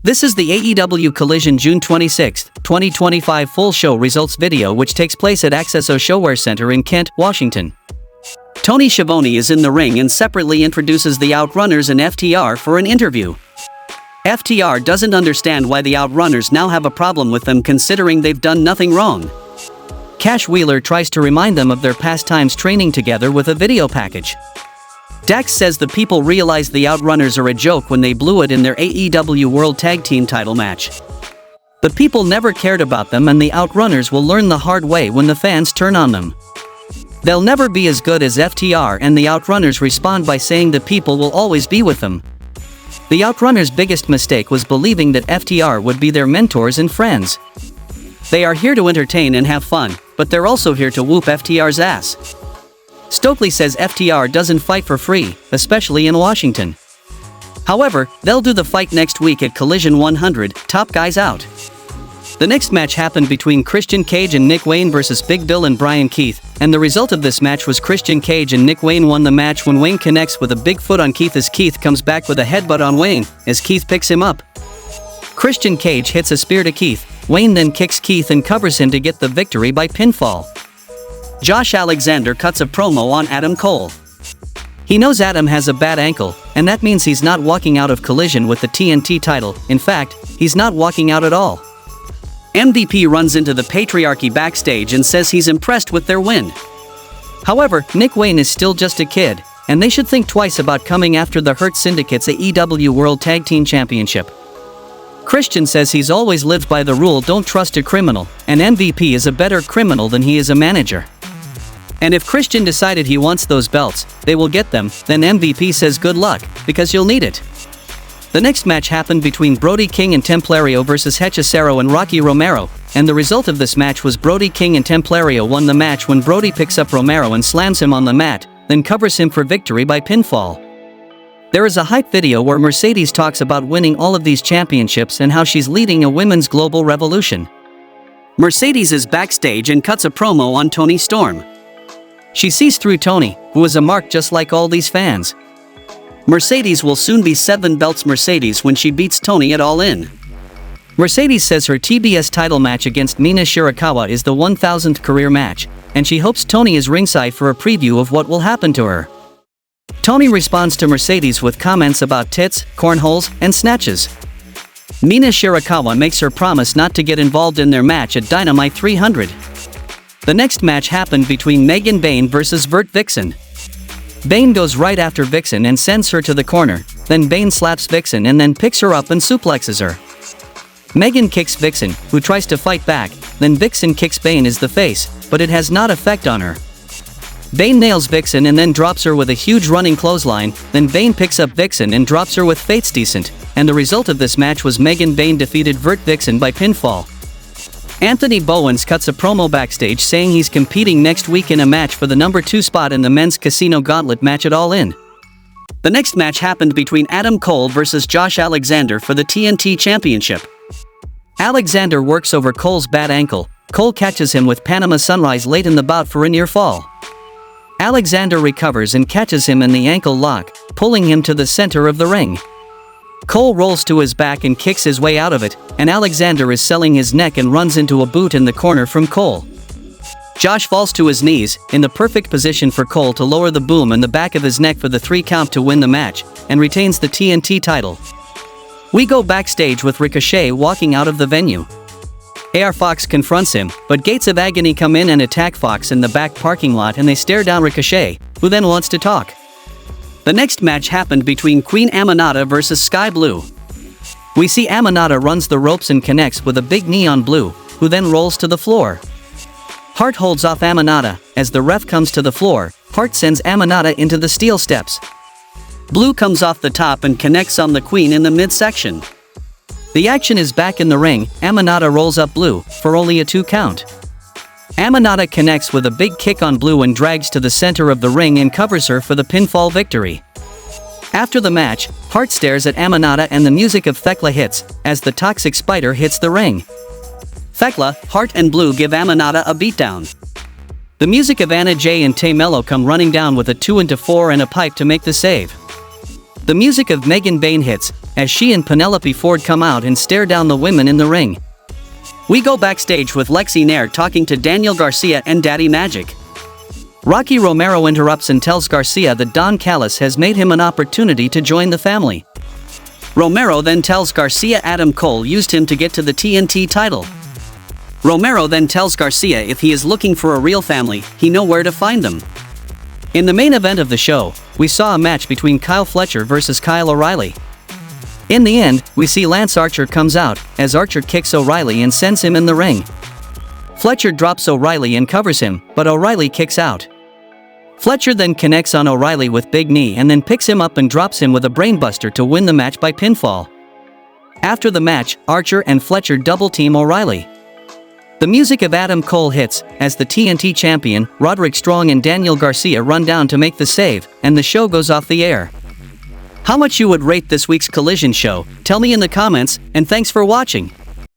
This is the AEW Collision June 26, 2025 full show results video which takes place at accesso ShoWare Center in Kent, Washington. Toni Schiavone is in the ring and separately introduces the Outrunners and FTR for an interview. FTR doesn't understand why the Outrunners now have a problem with them considering they've done nothing wrong. Cash Wheeler tries to remind them of their past times training together with a video package. Dax says the people realized the Outrunners are a joke when they blew it in their AEW World Tag Team title match. The people never cared about them and the Outrunners will learn the hard way when the fans turn on them. They'll never be as good as FTR and the Outrunners respond by saying the people will always be with them. The Outrunners' biggest mistake was believing that FTR would be their mentors and friends. They are here to entertain and have fun, but they're also here to whoop FTR's ass. Stokely says FTR doesn't fight for free, especially in Washington. However, they'll do the fight next week at Collision 100, top guys out. The next match happened between Christian Cage and Nick Wayne versus Big Bill and Brian Keith, and the result of this match was Christian Cage and Nick Wayne won the match when Wayne connects with a big foot on Keith as Keith comes back with a headbutt on Wayne, as Keith picks him up. Christian Cage hits a spear to Keith, Wayne then kicks Keith and covers him to get the victory by pinfall. Josh Alexander cuts a promo on Adam Cole. He knows Adam has a bad ankle, and that means he's not walking out of Collision with the TNT title. In fact, he's not walking out at all. MVP runs into the Patriarchy backstage and says he's impressed with their win. However, Nick Wayne is still just a kid, and they should think twice about coming after the Hurt Syndicate's AEW World Tag Team Championship. Christian says he's always lived by the rule don't trust a criminal, and MVP is a better criminal than he is a manager. And if Christian decided he wants those belts, they will get them, then MVP says good luck, because you'll need it. The next match happened between Brody King and Templario versus Hechicero and Rocky Romero, and the result of this match was Brody King and Templario won the match when Brody picks up Romero and slams him on the mat, then covers him for victory by pinfall. There is a hype video where Mercedes talks about winning all of these championships and how she's leading a women's global revolution. Mercedes is backstage and cuts a promo on Toni Storm. She sees through Toni, who is a mark just like all these fans. Mercedes will soon be 7 belts Mercedes when she beats Toni at All In. Mercedes says her TBS title match against Mina Shirakawa is the 1000th career match, and she hopes Toni is ringside for a preview of what will happen to her. Toni responds to Mercedes with comments about tits, cornholes, and snatches. Mina Shirakawa makes her promise not to get involved in their match at Dynamite 300. The next match happened between Bane versus Vixen. Bane goes right after Vixen and sends her to the corner, then Bane slaps Vixen and then picks her up and suplexes her. Megan kicks Vixen, who tries to fight back, then Vixen kicks Bane as the face, but it has not effect on her. Bane nails Vixen and then drops her with a huge running clothesline, then Bane picks up Vixen and drops her with Fate's Decent, and the result of this match was Bane defeated Vixen by pinfall. Anthony Bowens cuts a promo backstage saying he's competing next week in a match for the number 2 spot in the men's Casino Gauntlet match at All In. The next match happened between Adam Cole versus Josh Alexander for the TNT Championship. Alexander works over Cole's bad ankle. Cole catches him with Panama Sunrise late in the bout for a near fall. Alexander recovers and catches him in the ankle lock, pulling him to the center of the ring. Cole rolls to his back and kicks his way out of it, and Alexander is selling his neck and runs into a boot in the corner from Cole. Josh falls to his knees, in the perfect position for Cole to lower the boom in the back of his neck for the 3 count to win the match, and retains the TNT title. We go backstage with Ricochet walking out of the venue. AR Fox confronts him, but Gates of Agony come in and attack Fox in the back parking lot and they stare down Ricochet, who then wants to talk. The next match happened between Queen Ammonata versus Sky Blue. We see Ammonata runs the ropes and connects with a big knee on Blue, who then rolls to the floor. Hart holds off Ammonata. As the ref comes to the floor, Hart sends Ammonata into the steel steps. Blue comes off the top and connects on the Queen in the midsection. The action is back in the ring. Ammonata rolls up Blue, for only a 2 count. Ammonata connects with a big kick on Blue and drags to the center of the ring and covers her for the pinfall victory. After the match, Hart stares at Ammonata and the music of Thekla hits, as the Toxic Spider hits the ring. Thekla, Hart and Blue give Ammonata a beatdown. The music of Anna Jay and Tay Mello come running down with a 2-4 and a pipe to make the save. The music of Bane hits, as she and Penelope Ford come out and stare down the women in the ring. We go backstage with Lexi Nair talking to Daniel Garcia and Daddy Magic. Rocky Romero interrupts and tells Garcia that Don Callis has made him an opportunity to join the family. Romero then tells Garcia Adam Cole used him to get to the TNT title. Romero then tells Garcia if he is looking for a real family, he know where to find them. In the main event of the show, we saw a match between Kyle Fletcher versus Kyle O'Reilly. In the end, we see Lance Archer comes out, as Archer kicks O'Reilly and sends him in the ring. Fletcher drops O'Reilly and covers him, but O'Reilly kicks out. Fletcher then connects on O'Reilly with big knee and then picks him up and drops him with a brainbuster to win the match by pinfall. After the match, Archer and Fletcher double-team O'Reilly. The music of Adam Cole hits, as the TNT champion, Roderick Strong and Daniel Garcia run down to make the save, and the show goes off the air. How much you would rate this week's Collision show? Tell me in the comments, and thanks for watching.